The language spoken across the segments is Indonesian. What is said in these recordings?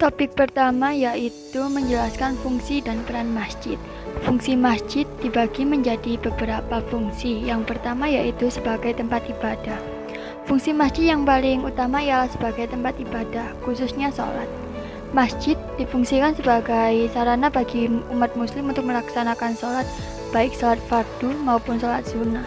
Topik pertama yaitu menjelaskan fungsi dan peran masjid. Fungsi masjid dibagi menjadi beberapa fungsi. Yang pertama yaitu sebagai tempat ibadah. Fungsi masjid yang paling utama ialah sebagai tempat ibadah, khususnya sholat. Masjid difungsikan sebagai sarana bagi umat muslim untuk melaksanakan sholat, baik sholat fardu maupun sholat sunnah.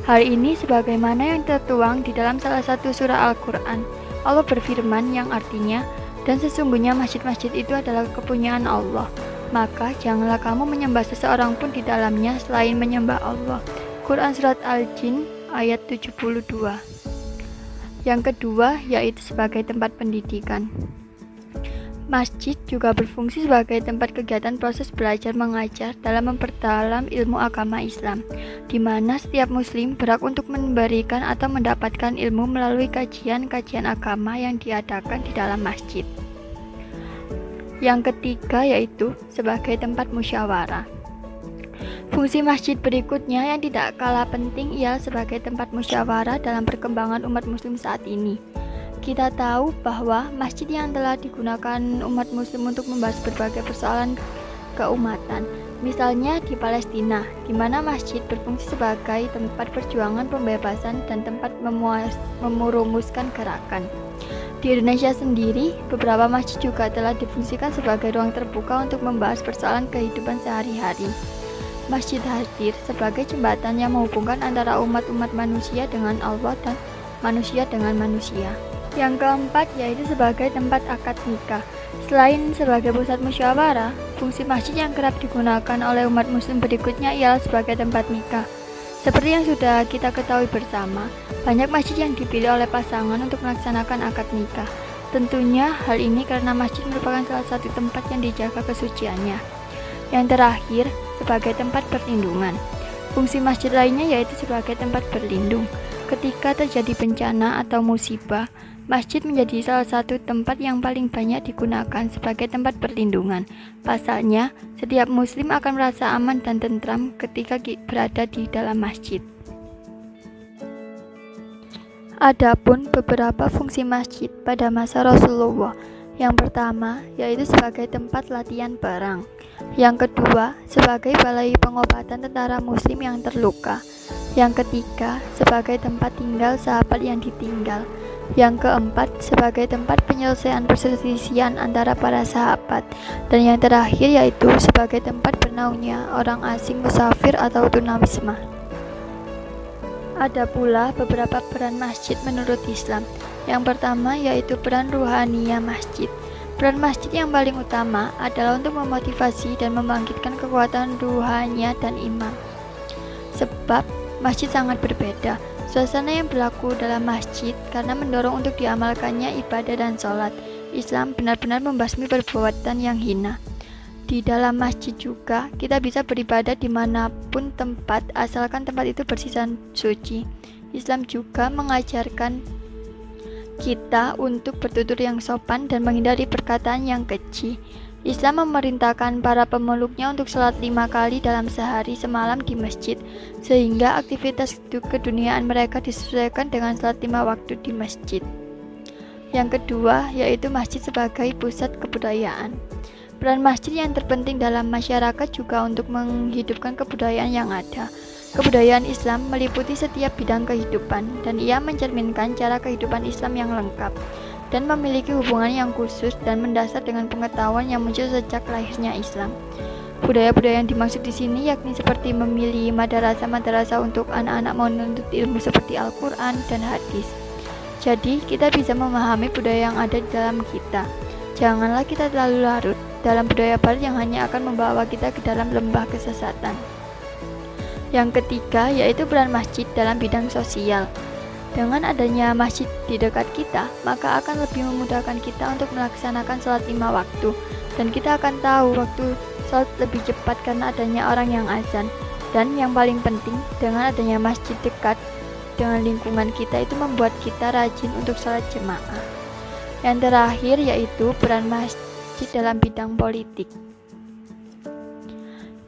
Hal ini sebagaimana yang tertuang di dalam salah satu surah Al-Quran. Allah berfirman yang artinya, dan sesungguhnya masjid-masjid itu adalah kepunyaan Allah. Maka janganlah kamu menyembah seseorang pun di dalamnya selain menyembah Allah. Quran Surat Al-Jin ayat 72. Yang kedua yaitu sebagai tempat pendidikan. Masjid juga berfungsi sebagai tempat kegiatan proses belajar mengajar dalam memperdalam ilmu agama Islam, di mana setiap muslim berhak untuk memberikan atau mendapatkan ilmu melalui kajian-kajian agama yang diadakan di dalam masjid. Yang ketiga yaitu sebagai tempat musyawarah. Fungsi masjid berikutnya yang tidak kalah penting ialah sebagai tempat musyawarah dalam perkembangan umat muslim saat ini. Kita tahu bahwa masjid yang telah digunakan umat muslim untuk membahas berbagai persoalan keumatan, misalnya di Palestina, di mana masjid berfungsi sebagai tempat perjuangan pembebasan dan tempat memurumuskan gerakan. Di Indonesia sendiri, beberapa masjid juga telah difungsikan sebagai ruang terbuka untuk membahas persoalan kehidupan sehari-hari. Masjid hadir sebagai jembatan yang menghubungkan antara umat-umat manusia dengan Allah dan manusia dengan manusia. Yang keempat yaitu sebagai tempat akad nikah. Selain sebagai pusat musyawarah, fungsi masjid yang kerap digunakan oleh umat muslim berikutnya ialah sebagai tempat nikah. Seperti yang sudah kita ketahui bersama, banyak masjid yang dipilih oleh pasangan untuk melaksanakan akad nikah. Tentunya hal ini karena masjid merupakan salah satu tempat yang dijaga kesuciannya. Yang terakhir, sebagai tempat perlindungan. Fungsi masjid lainnya yaitu sebagai tempat berlindung. Ketika terjadi bencana atau musibah, masjid menjadi salah satu tempat yang paling banyak digunakan sebagai tempat perlindungan. Pasalnya, setiap muslim akan merasa aman dan tentram ketika berada di dalam masjid. Adapun beberapa fungsi masjid pada masa Rasulullah. Yang pertama, yaitu sebagai tempat latihan perang. Yang kedua, sebagai balai pengobatan tentara muslim yang terluka. Yang ketiga, sebagai tempat tinggal sahabat yang ditinggal. Yang keempat, sebagai tempat penyelesaian perselisihan antara para sahabat. Dan yang terakhir yaitu sebagai tempat bernaungnya orang asing musafir atau tunawisma. Ada pula beberapa peran masjid menurut Islam. Yang pertama yaitu peran ruhaniyah masjid. Peran masjid yang paling utama adalah untuk memotivasi dan membangkitkan kekuatan ruhaniah dan iman. Sebab masjid sangat berbeda. Suasana yang berlaku dalam masjid karena mendorong untuk diamalkannya ibadah dan sholat. Islam benar-benar membasmi perbuatan yang hina. Di dalam masjid juga kita bisa beribadah dimanapun tempat asalkan tempat itu bersih dan suci. Islam juga mengajarkan kita untuk bertutur yang sopan dan menghindari perkataan yang keji. Islam memerintahkan para pemeluknya untuk sholat 5 kali dalam sehari semalam di masjid, sehingga aktivitas keduniaan mereka disesuaikan dengan sholat 5 waktu di masjid. Yang kedua yaitu masjid sebagai pusat kebudayaan. Peran masjid yang terpenting dalam masyarakat juga untuk menghidupkan kebudayaan yang ada. Kebudayaan Islam meliputi setiap bidang kehidupan dan ia mencerminkan cara kehidupan Islam yang lengkap dan memiliki hubungan yang khusus dan mendasar dengan pengetahuan yang muncul sejak lahirnya Islam. Budaya-budaya yang dimaksud di sini yakni seperti memilih madrasah-madrasah untuk anak-anak menuntut ilmu seperti Al-Quran dan hadis. Jadi kita bisa memahami budaya yang ada di dalam kita. Janganlah kita terlalu larut dalam budaya barat yang hanya akan membawa kita ke dalam lembah kesesatan. Yang ketiga yaitu peran masjid dalam bidang sosial. Dengan adanya masjid di dekat kita, maka akan lebih memudahkan kita untuk melaksanakan sholat 5 waktu. Dan kita akan tahu waktu sholat lebih cepat karena adanya orang yang azan. Dan yang paling penting, dengan adanya masjid dekat dengan lingkungan kita itu membuat kita rajin untuk sholat jemaah. Yang terakhir yaitu peran masjid dalam bidang politik.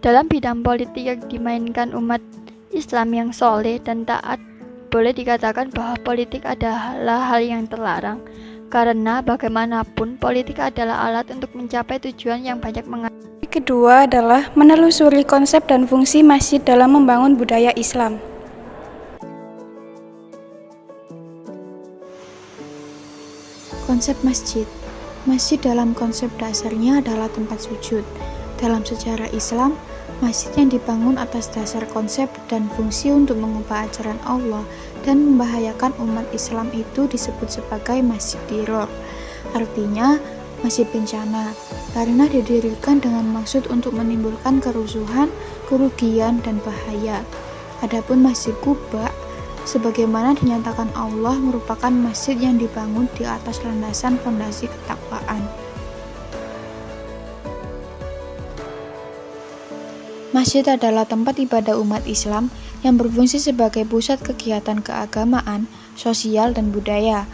Dalam bidang politik yang dimainkan umat Islam yang soleh dan taat, boleh dikatakan bahwa politik adalah hal yang terlarang. Karena bagaimanapun politik adalah alat untuk mencapai tujuan yang banyak Kedua adalah menelusuri konsep dan fungsi masjid dalam membangun budaya Islam. Konsep masjid. Masjid dalam konsep dasarnya adalah tempat sujud. Dalam sejarah Islam, masjid yang dibangun atas dasar konsep dan fungsi untuk mengubah ajaran Allah dan membahayakan umat Islam itu disebut sebagai masjid diror. Artinya, masjid bencana, karena didirikan dengan maksud untuk menimbulkan kerusuhan, kerugian, dan bahaya. Adapun Masjid Quba, sebagaimana dinyatakan Allah, merupakan masjid yang dibangun di atas landasan fondasi ketakwaan. Masjid adalah tempat ibadah umat Islam yang berfungsi sebagai pusat kegiatan keagamaan, sosial, dan budaya.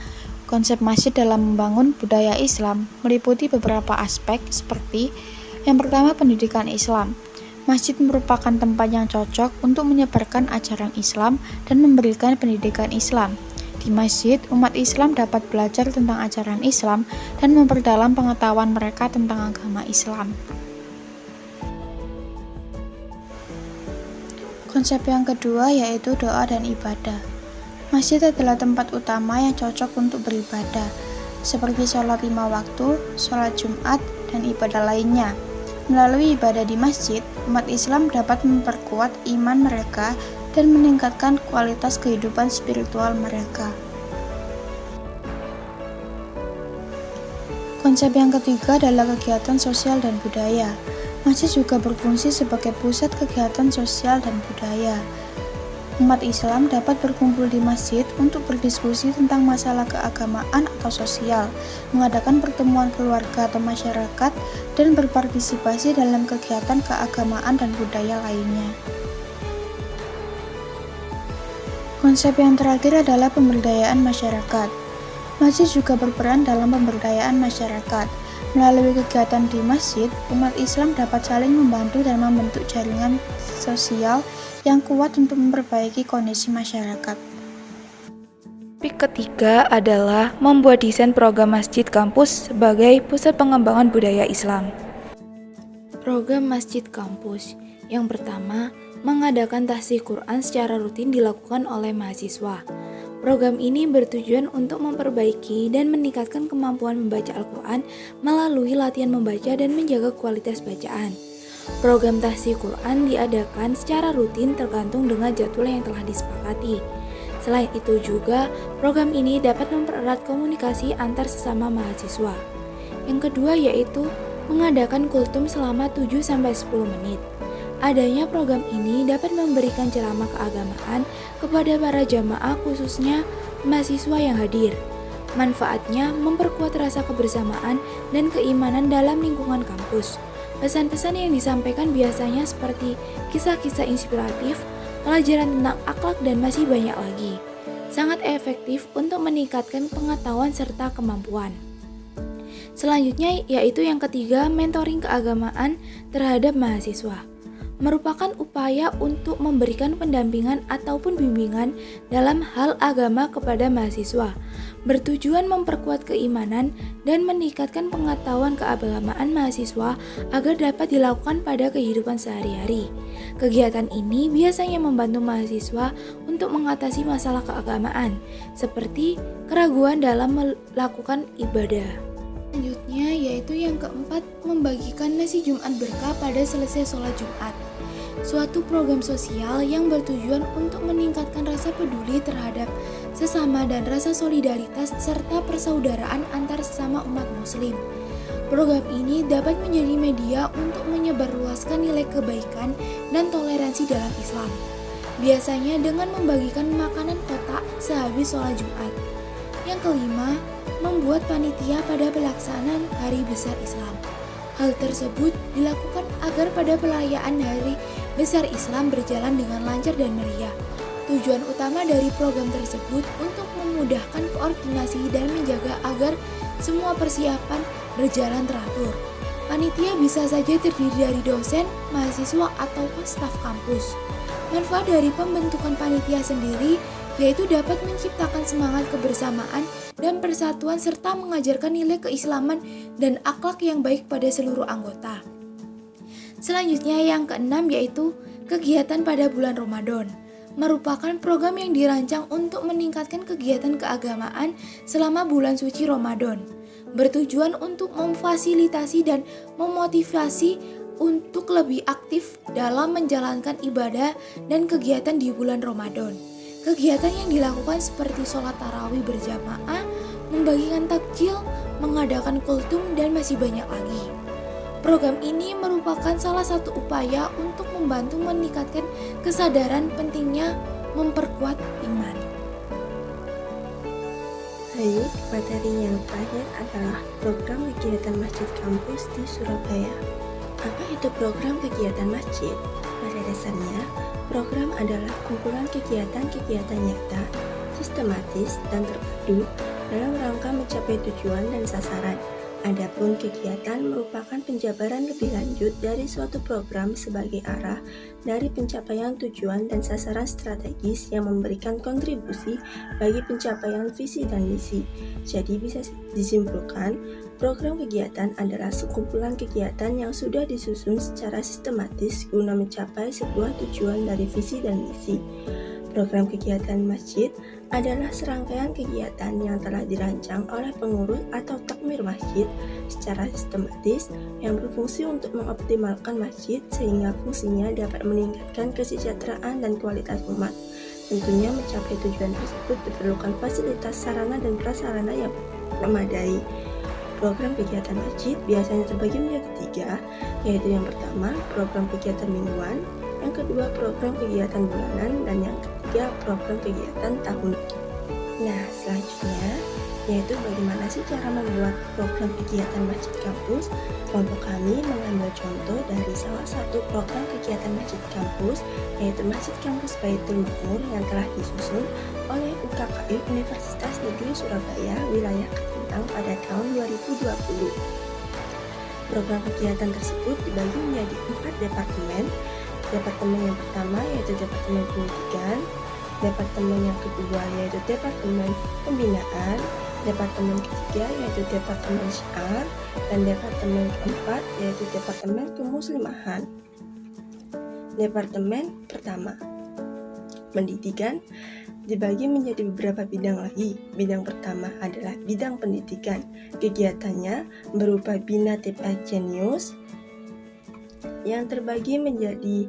Konsep masjid dalam membangun budaya Islam meliputi beberapa aspek seperti yang pertama, pendidikan Islam. Masjid merupakan tempat yang cocok untuk menyebarkan ajaran Islam dan memberikan pendidikan Islam. Di masjid, umat Islam dapat belajar tentang ajaran Islam dan memperdalam pengetahuan mereka tentang agama Islam. Konsep yang kedua yaitu doa dan ibadah. Masjid adalah tempat utama yang cocok untuk beribadah, seperti sholat 5 waktu, sholat Jumat, dan ibadah lainnya. Melalui ibadah di masjid, umat Islam dapat memperkuat iman mereka dan meningkatkan kualitas kehidupan spiritual mereka. Konsep yang ketiga adalah kegiatan sosial dan budaya. Masjid juga berfungsi sebagai pusat kegiatan sosial dan budaya. Umat Islam dapat berkumpul di masjid untuk berdiskusi tentang masalah keagamaan atau sosial, mengadakan pertemuan keluarga atau masyarakat, dan berpartisipasi dalam kegiatan keagamaan dan budaya lainnya. Konsep yang terakhir adalah pemberdayaan masyarakat. Masjid juga berperan dalam pemberdayaan masyarakat. Melalui kegiatan di masjid, umat Islam dapat saling membantu dan membentuk jaringan sosial yang kuat untuk memperbaiki kondisi masyarakat. Topik ketiga adalah membuat desain program masjid kampus sebagai pusat pengembangan budaya Islam. Program masjid kampus yang pertama, mengadakan tahfidz Quran secara rutin dilakukan oleh mahasiswa. Program ini bertujuan untuk memperbaiki dan meningkatkan kemampuan membaca Al-Quran melalui latihan membaca dan menjaga kualitas bacaan. Program tahfidz Quran diadakan secara rutin tergantung dengan jadwal yang telah disepakati. Selain itu juga, program ini dapat mempererat komunikasi antar sesama mahasiswa. Yang kedua yaitu mengadakan kultum selama 7-10 menit. Adanya program ini dapat memberikan ceramah keagamaan kepada para jamaah khususnya mahasiswa yang hadir. Manfaatnya memperkuat rasa kebersamaan dan keimanan dalam lingkungan kampus. Pesan-pesan yang disampaikan biasanya seperti kisah-kisah inspiratif, pelajaran tentang akhlak, dan masih banyak lagi. Sangat efektif untuk meningkatkan pengetahuan serta kemampuan. Selanjutnya yaitu yang ketiga, mentoring keagamaan terhadap mahasiswa. Merupakan upaya untuk memberikan pendampingan ataupun bimbingan dalam hal agama kepada mahasiswa, bertujuan memperkuat keimanan dan meningkatkan pengetahuan keagamaan mahasiswa agar dapat dilakukan pada kehidupan sehari-hari. Kegiatan ini biasanya membantu mahasiswa untuk mengatasi masalah keagamaan, seperti keraguan dalam melakukan ibadah. Selanjutnya yaitu yang keempat, membagikan nasi Jumat berkah pada selesai sholat Jumat. Suatu program sosial yang bertujuan untuk meningkatkan rasa peduli terhadap sesama dan rasa solidaritas serta persaudaraan antar sesama umat muslim. Program ini dapat menjadi media untuk menyebarluaskan nilai kebaikan dan toleransi dalam Islam. Biasanya dengan membagikan makanan kotak sehabis sholat Jumat. Yang kelima, membuat panitia pada pelaksanaan Hari Besar Islam. Hal tersebut dilakukan agar pada perayaan Hari Besar Islam berjalan dengan lancar dan meriah. Tujuan utama dari program tersebut untuk memudahkan koordinasi dan menjaga agar semua persiapan berjalan teratur. Panitia bisa saja terdiri dari dosen, mahasiswa, ataupun staf kampus. Manfaat dari pembentukan panitia sendiri yaitu dapat menciptakan semangat kebersamaan dan persatuan serta mengajarkan nilai keislaman dan akhlak yang baik pada seluruh anggota. Selanjutnya yang keenam yaitu kegiatan pada bulan Ramadan. Merupakan program yang dirancang untuk meningkatkan kegiatan keagamaan selama bulan suci Ramadan, bertujuan untuk memfasilitasi dan memotivasi untuk lebih aktif dalam menjalankan ibadah dan kegiatan di bulan Ramadan. Kegiatan yang dilakukan seperti sholat tarawih berjamaah, membagikan takjil, mengadakan kultum, dan masih banyak lagi. Program ini merupakan salah satu upaya untuk membantu meningkatkan kesadaran pentingnya memperkuat iman. Baik, materi yang terakhir adalah program kegiatan masjid kampus di Surabaya. Apa itu program kegiatan masjid? Pada dasarnya, program adalah kumpulan kegiatan-kegiatan nyata, sistematis, dan terpadu dalam rangka mencapai tujuan dan sasaran. Adapun kegiatan merupakan penjabaran lebih lanjut dari suatu program sebagai arah dari pencapaian tujuan dan sasaran strategis yang memberikan kontribusi bagi pencapaian visi dan misi. Jadi bisa disimpulkan, program kegiatan adalah sekumpulan kegiatan yang sudah disusun secara sistematis guna mencapai sebuah tujuan dari visi dan misi. Program kegiatan masjid adalah serangkaian kegiatan yang telah dirancang oleh pengurus atau takmir masjid secara sistematis yang berfungsi untuk mengoptimalkan masjid sehingga fungsinya dapat meningkatkan kesejahteraan dan kualitas umat. Tentunya mencapai tujuan tersebut diperlukan fasilitas sarana dan prasarana yang memadai. Program kegiatan masjid biasanya terbagi menjadi 3, yaitu yang pertama program kegiatan mingguan, yang kedua program kegiatan bulanan, dan yang ketiga program kegiatan tahunan. Nah, selanjutnya yaitu bagaimana sih cara membuat program kegiatan masjid kampus. Kelompok kami mengambil contoh dari salah satu program kegiatan masjid kampus, yaitu Masjid Kampus Baitul Makmur yang telah disusun oleh UKKI Universitas Negeri Surabaya wilayah Ketintang pada tahun 2020. Program kegiatan tersebut dibagi menjadi 4 departemen. Departemen yang pertama yaitu Departemen Pendidikan, Departemen yang kedua yaitu Departemen Pembinaan, Departemen ketiga yaitu Departemen Syiar, dan Departemen keempat yaitu Departemen Kemuslimahan. Departemen pertama, Pendidikan, dibagi menjadi beberapa bidang lagi. Bidang pertama adalah bidang pendidikan. Kegiatannya berupa Bina TPA Jenius yang terbagi menjadi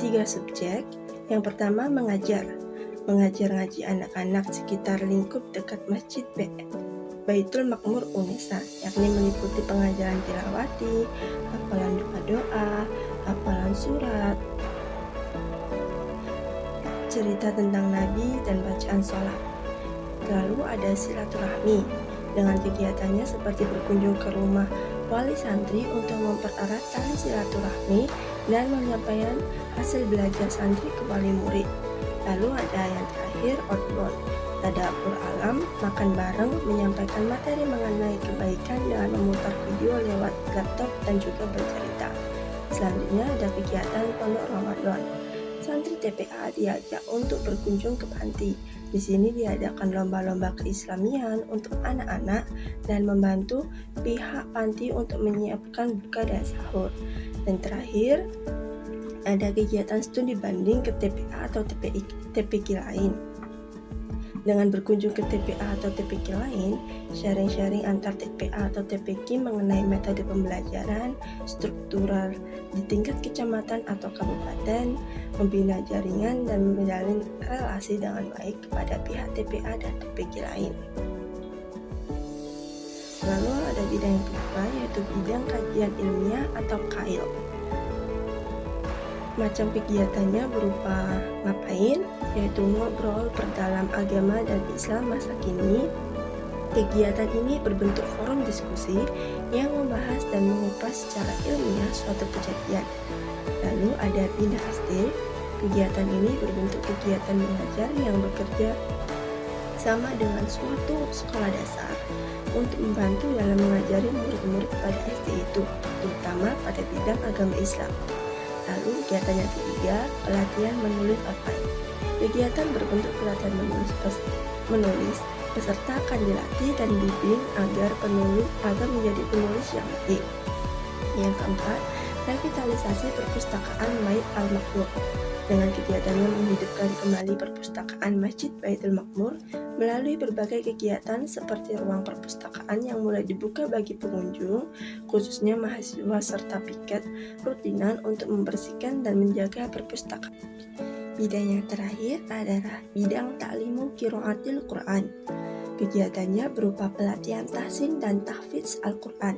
3 subjek. Yang pertama mengajar ngaji anak-anak sekitar lingkup dekat Masjid Baitul Makmur UNESA, yakni meliputi pengajaran tilawati, hafalan doa-doa, hafalan surat, cerita tentang Nabi, dan bacaan sholat. Lalu ada silaturahmi, dengan kegiatannya seperti berkunjung ke rumah wali santri untuk mempererat tali silaturahmi dan menyampaikan hasil belajar santri ke wali murid. Lalu ada yang terakhir outbound, tadabbur alam, makan bareng, menyampaikan materi mengenai kebaikan dengan memutar video lewat laptop dan juga bercerita. Selanjutnya ada kegiatan pondok Ramadan. Santri TPA diajak untuk berkunjung ke panti. Di sini diadakan lomba-lomba keislamian untuk anak-anak dan membantu pihak panti untuk menyiapkan buka dan sahur. Dan terakhir, ada kegiatan studi banding ke TPA atau TPQ lain. Dengan berkunjung ke TPA atau TPQ lain, sharing-sharing antar TPA atau TPQ mengenai metode pembelajaran, struktural di tingkat kecamatan atau kabupaten, membina jaringan dan menjalin relasi dengan baik kepada pihak TPA dan TPQ lain. Lalu ada bidang yang kedua yaitu bidang kajian ilmiah atau KAIL. Macam kegiatannya berupa ngapain, yaitu ngobrol perdalam agama dan Islam masa kini. Kegiatan ini berbentuk forum diskusi yang membahas dan mengupas secara ilmiah suatu kejadian. Lalu ada Bina SD. Kegiatan ini berbentuk kegiatan mengajar yang bekerja sama dengan suatu sekolah dasar untuk membantu dalam mengajari murid-murid pada SD itu, terutama pada bidang agama Islam. Lalu kegiatan yang ketiga, pelatihan menulis outline. Kegiatan berbentuk pelatihan menulis, peserta akan dilatih dan dibimbing agar menjadi penulis yang baik. Yang keempat, revitalisasi perpustakaan Bait Al-Maqmur. Dengan kegiatannya menghidupkan kembali perpustakaan Masjid Baitul Maqmur melalui berbagai kegiatan seperti ruang perpustakaan yang mulai dibuka bagi pengunjung, khususnya mahasiswa serta piket rutinan untuk membersihkan dan menjaga perpustakaan. Bidang yang terakhir adalah bidang ta'limu qiraatil Quran. Kegiatannya berupa pelatihan tahsin dan tahfidz Al-Quran.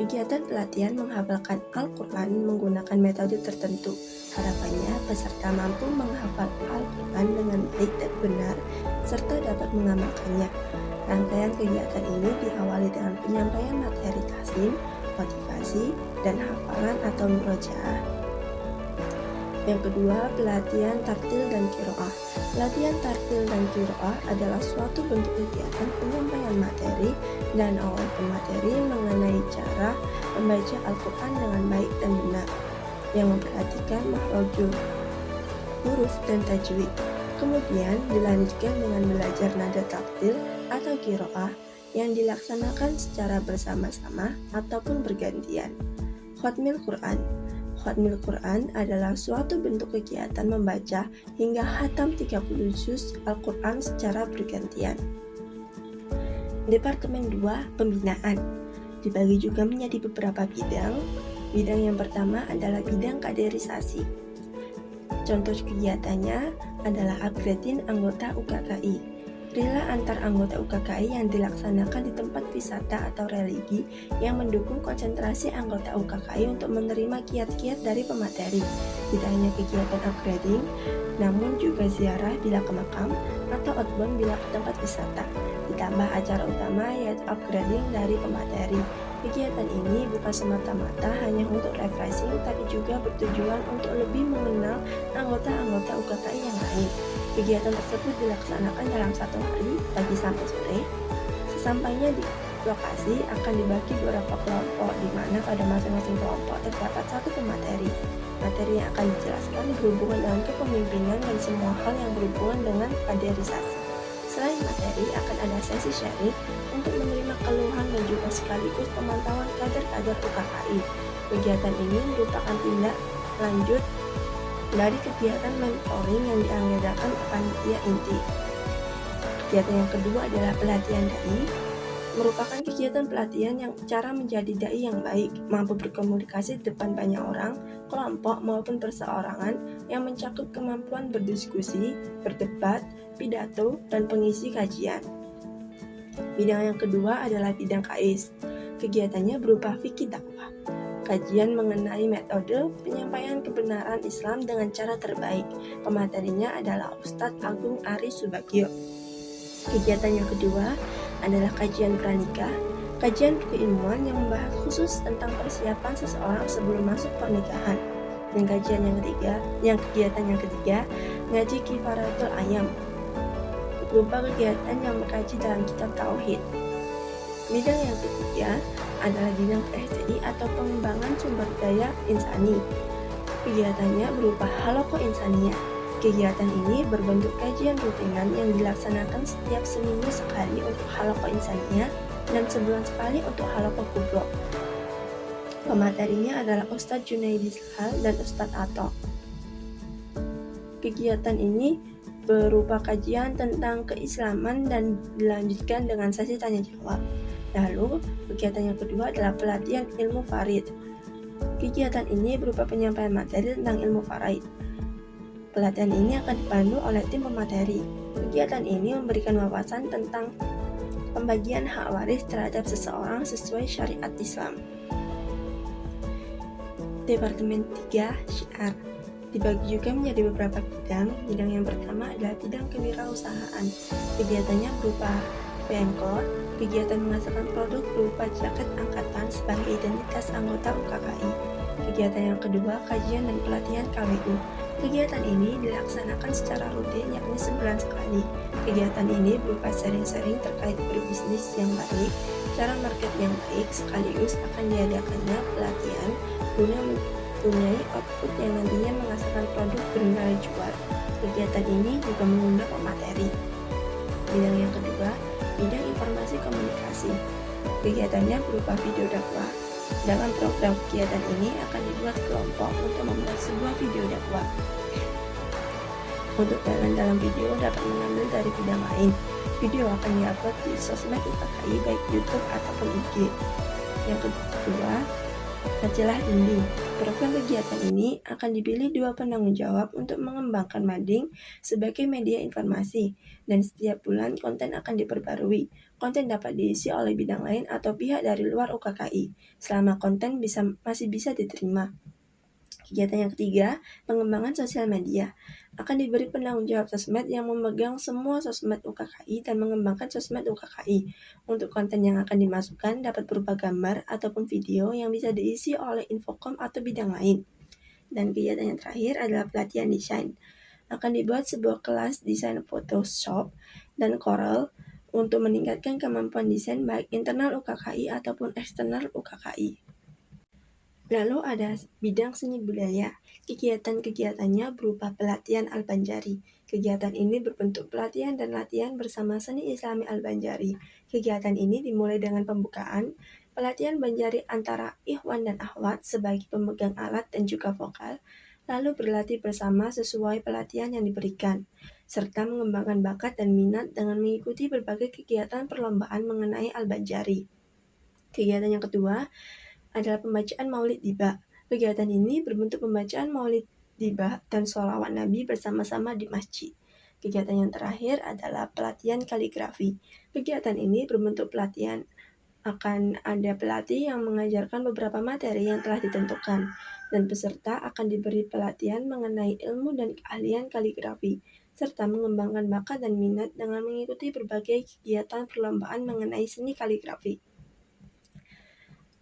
Kegiatan pelatihan menghafalkan Al-Quran menggunakan metode tertentu. Harapannya peserta mampu menghafal Al-Quran dengan baik dan benar, serta dapat mengamalkannya. Rangkaian kegiatan ini diawali dengan penyampaian materi tahsin, motivasi, dan hafalan atau murojaah. Yang kedua, pelatihan tartil dan qiraah. Pelatihan tartil dan qiraah adalah suatu bentuk kegiatan penyampaian materi dan awal pemateri mengenai cara membaca Al-Quran dengan baik dan benar, yang memperhatikan makhrajul huruf dan tajwid. Kemudian dilanjutkan dengan belajar nada tartil atau qiraah yang dilaksanakan secara bersama-sama ataupun bergantian. Khatmil Quran. Khatmil Quran adalah suatu bentuk kegiatan membaca hingga khatam 30 juz Al-Quran secara bergantian. Departemen 2, Pembinaan, dibagi juga menjadi beberapa bidang. Bidang yang pertama adalah bidang kaderisasi. Contoh kegiatannya adalah upgrading anggota UKKI. Rela antar anggota UKKI yang dilaksanakan di tempat wisata atau religi yang mendukung konsentrasi anggota UKKI untuk menerima kiat-kiat dari pemateri. Tidak hanya kegiatan upgrading, namun juga ziarah bila ke makam atau outbound bila ke tempat wisata. Ditambah acara utama yaitu upgrading dari pemateri. Kegiatan ini bukan semata-mata hanya untuk refreshing, tapi juga bertujuan untuk lebih mengenal anggota-anggota UKKI yang lain. Kegiatan tersebut dilaksanakan dalam satu hari, pagi sampai sore. Sesampainya di lokasi akan dibagi beberapa kelompok, di mana pada masing-masing kelompok terdapat satu pemateri. Materi yang akan dijelaskan berhubungan dengan kepemimpinan dan semua hal yang berhubungan dengan kaderisasi. Selain materi, akan ada sesi sharing untuk menerima keluhan dan juga sekaligus pemantauan kader-kader UKKI. Kegiatan ini merupakan tindak lanjut dari kegiatan mentoring yang dianggarkan panitia inti. Kegiatan yang kedua adalah pelatihan dai. Merupakan kegiatan pelatihan yang cara menjadi dai yang baik, mampu berkomunikasi di depan banyak orang, kelompok maupun perseorangan, yang mencakup kemampuan berdiskusi, berdebat, pidato, dan pengisi kajian. Bidang yang kedua adalah bidang KAIS. Kegiatannya berupa fikih dakwah. Kajian mengenai metode penyampaian kebenaran Islam dengan cara terbaik. Pematerinya adalah Ustadz Agung Ari Subagio. Kegiatan yang kedua adalah kajian pranikah. Kajian keilmuan yang membahas khusus tentang persiapan seseorang sebelum masuk pernikahan. Dan kegiatan yang ketiga, ngaji Kifaratul Ayam, berupa kegiatan yang mengkaji dalam kitab Tauhid. Bidang yang ketiga adalah bidang PSDI atau pengembangan sumber daya insani. Kegiatannya berupa Halaqah Insaniyah. Kegiatan ini berbentuk kajian rutinan yang dilaksanakan setiap seminggu sekali untuk Halaqah Insaniyah dan sebulan sekali untuk Halaqah Kubro. Pematerinya adalah Ustadz Junaidi Sahal dan Ustadz Ato. Kegiatan ini berupa kajian tentang keislaman dan dilanjutkan dengan sesi tanya jawab. Lalu, kegiatan yang kedua adalah pelatihan ilmu farid. Kegiatan ini berupa penyampaian materi tentang ilmu faraid. Pelatihan ini akan dipandu oleh tim pemateri. Kegiatan ini memberikan wawasan tentang pembagian hak waris terhadap seseorang sesuai syariat Islam. Departemen 3, Syiar, dibagi juga menjadi beberapa bidang. Bidang yang pertama adalah bidang kewirausahaan. Kegiatannya berupa PMKOR. Kegiatan menghasilkan produk berupa jaket angkatan sebagai identitas anggota UKKI. Kegiatan yang kedua, kajian dan pelatihan KWU. Kegiatan ini dilaksanakan secara rutin yakni sebulan sekali. Kegiatan ini berupa sharing-sharing terkait berbisnis yang baik, cara market yang baik, sekaligus akan diadakannya pelatihan guna mempunyai output yang nantinya menghasilkan produk bernilai jual. Kegiatan ini juga mengundang pemateri. Bidang yang kedua, bidang informasi komunikasi. Kegiatannya berupa video dakwah. Dalam program kegiatan ini akan dibuat kelompok untuk membuat sebuah video dakwah. Untuk talent dalam video dapat mengambil dari bidang lain. Video akan diupload di sosmed UKKI baik YouTube ataupun IG. Yang kedua, majalah dinding. Program kegiatan ini akan dipilih 2 penanggung jawab untuk mengembangkan mading sebagai media informasi, dan setiap bulan konten akan diperbarui. Konten dapat diisi oleh bidang lain atau pihak dari luar UKKI, selama konten masih bisa diterima. Kegiatan yang ketiga, pengembangan sosial media. Akan diberi penanggung jawab sosmed yang memegang semua sosmed UKKI dan mengembangkan sosmed UKKI. Untuk konten yang akan dimasukkan dapat berupa gambar ataupun video yang bisa diisi oleh infokom atau bidang lain. Dan kegiatan yang terakhir adalah pelatihan desain. Akan dibuat sebuah kelas desain Photoshop dan Corel untuk meningkatkan kemampuan desain baik internal UKKI ataupun eksternal UKKI. Lalu ada bidang seni budaya. Kegiatan-kegiatannya berupa pelatihan Al-Banjari. Kegiatan ini berbentuk pelatihan dan latihan bersama seni Islami Al-Banjari. Kegiatan ini dimulai dengan pembukaan, pelatihan Banjari antara ikhwan dan akhwat sebagai pemegang alat dan juga vokal, lalu berlatih bersama sesuai pelatihan yang diberikan, serta mengembangkan bakat dan minat dengan mengikuti berbagai kegiatan perlombaan mengenai Al-Banjari. Kegiatan yang kedua adalah pembacaan Maulid Diba. Kegiatan ini berbentuk pembacaan Maulid Diba dan sholawat Nabi bersama-sama di masjid. Kegiatan yang terakhir adalah pelatihan kaligrafi. Kegiatan ini berbentuk pelatihan. Akan ada pelatih yang mengajarkan beberapa materi yang telah ditentukan, dan peserta akan diberi pelatihan mengenai ilmu dan keahlian kaligrafi, serta mengembangkan bakat dan minat dengan mengikuti berbagai kegiatan perlombaan mengenai seni kaligrafi.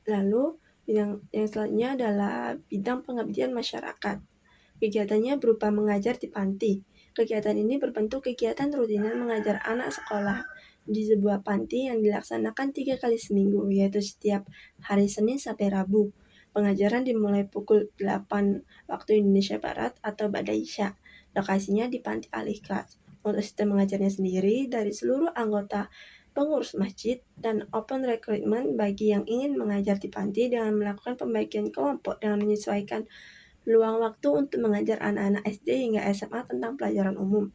Lalu, bidang yang selanjutnya adalah bidang pengabdian masyarakat. Kegiatannya berupa mengajar di panti. Kegiatan ini berbentuk kegiatan rutinan mengajar anak sekolah di sebuah panti yang dilaksanakan 3 kali seminggu, yaitu setiap hari Senin sampai Rabu. Pengajaran dimulai pukul 8 waktu Indonesia Barat atau ba'da Isya. Lokasinya di Panti Al-Ikhlas. Untuk sistem mengajarnya sendiri, dari seluruh anggota pengurus masjid dan open recruitment bagi yang ingin mengajar di panti dengan melakukan pembagian kelompok dengan menyesuaikan luang waktu untuk mengajar anak-anak SD hingga SMA tentang pelajaran umum.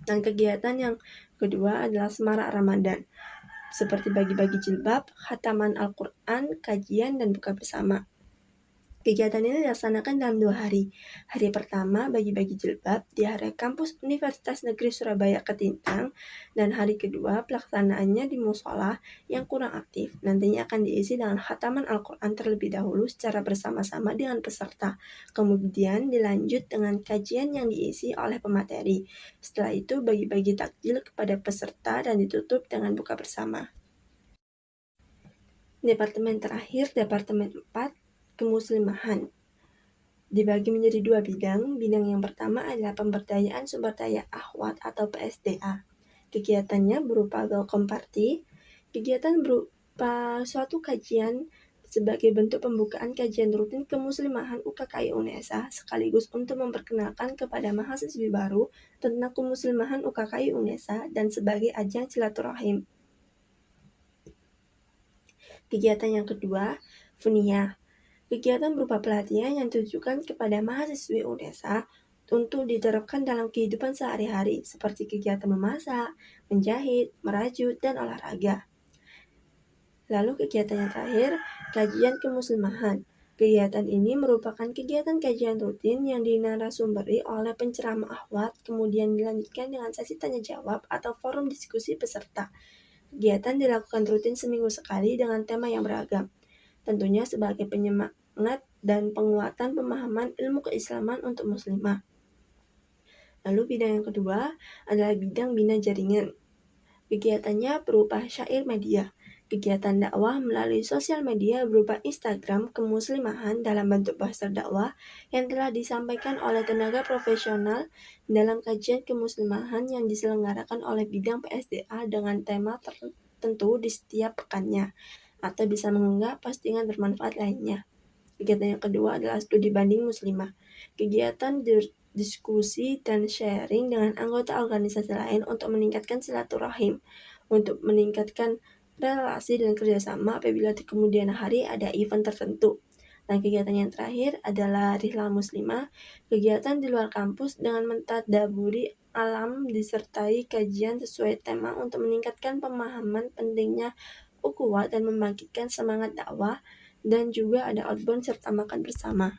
Dan kegiatan yang kedua adalah semarak Ramadan, seperti bagi-bagi jilbab, khataman Al-Quran, kajian, dan buka bersama. Kegiatan ini dilaksanakan dalam 2 hari. Hari pertama bagi-bagi jilbab di area kampus Universitas Negeri Surabaya Ketintang, dan hari kedua pelaksanaannya di musola yang kurang aktif. Nantinya akan diisi dengan khataman Al-Quran terlebih dahulu secara bersama-sama dengan peserta. Kemudian dilanjut dengan kajian yang diisi oleh pemateri. Setelah itu bagi-bagi takjil kepada peserta dan ditutup dengan buka bersama. Departemen terakhir, Departemen 4, Kemuslimahan, dibagi menjadi 2 bidang. Bidang yang pertama adalah pemberdayaan sumber daya akhwat atau PSDA. Kegiatannya berupa welcome party. Kegiatan berupa suatu kajian sebagai bentuk pembukaan kajian rutin kemuslimahan UKKI UNESA, sekaligus untuk memperkenalkan kepada mahasiswi baru tentang kemuslimahan UKKI UNESA dan sebagai ajang silaturahim. Kegiatan yang kedua, Funiyah. Kegiatan berupa pelatihan yang ditujukan kepada mahasiswi UNESA untuk diterapkan dalam kehidupan sehari-hari, seperti kegiatan memasak, menjahit, merajut, dan olahraga. Lalu kegiatan yang terakhir, kajian kemuslimahan. Kegiatan ini merupakan kegiatan kajian rutin yang dinarasumberi oleh penceramah akhwat, kemudian dilanjutkan dengan sesi tanya-jawab atau forum diskusi peserta. Kegiatan dilakukan rutin seminggu sekali dengan tema yang beragam, tentunya sebagai penyemangat dan penguatan pemahaman ilmu keislaman untuk muslimah. Lalu bidang yang kedua adalah bidang bina jaringan. Kegiatannya berupa syair media. Kegiatan dakwah melalui sosial media berupa Instagram kemuslimahan dalam bentuk poster dakwah yang telah disampaikan oleh tenaga profesional dalam kajian kemuslimahan yang diselenggarakan oleh bidang PSDA dengan tema tertentu di setiap pekannya, atau bisa mengunggah postingan bermanfaat lainnya. Kegiatan yang kedua adalah studi banding muslimah. Kegiatan diskusi dan sharing dengan anggota organisasi lain untuk meningkatkan silaturahim, untuk meningkatkan relasi dan kerjasama apabila di kemudian hari ada event tertentu. Dan kegiatan yang terakhir adalah Rihlah Muslimah, kegiatan di luar kampus dengan mentadaburi alam disertai kajian sesuai tema untuk meningkatkan pemahaman pentingnya ukhuwah dan membangkitkan semangat dakwah, dan juga ada outbound serta makan bersama.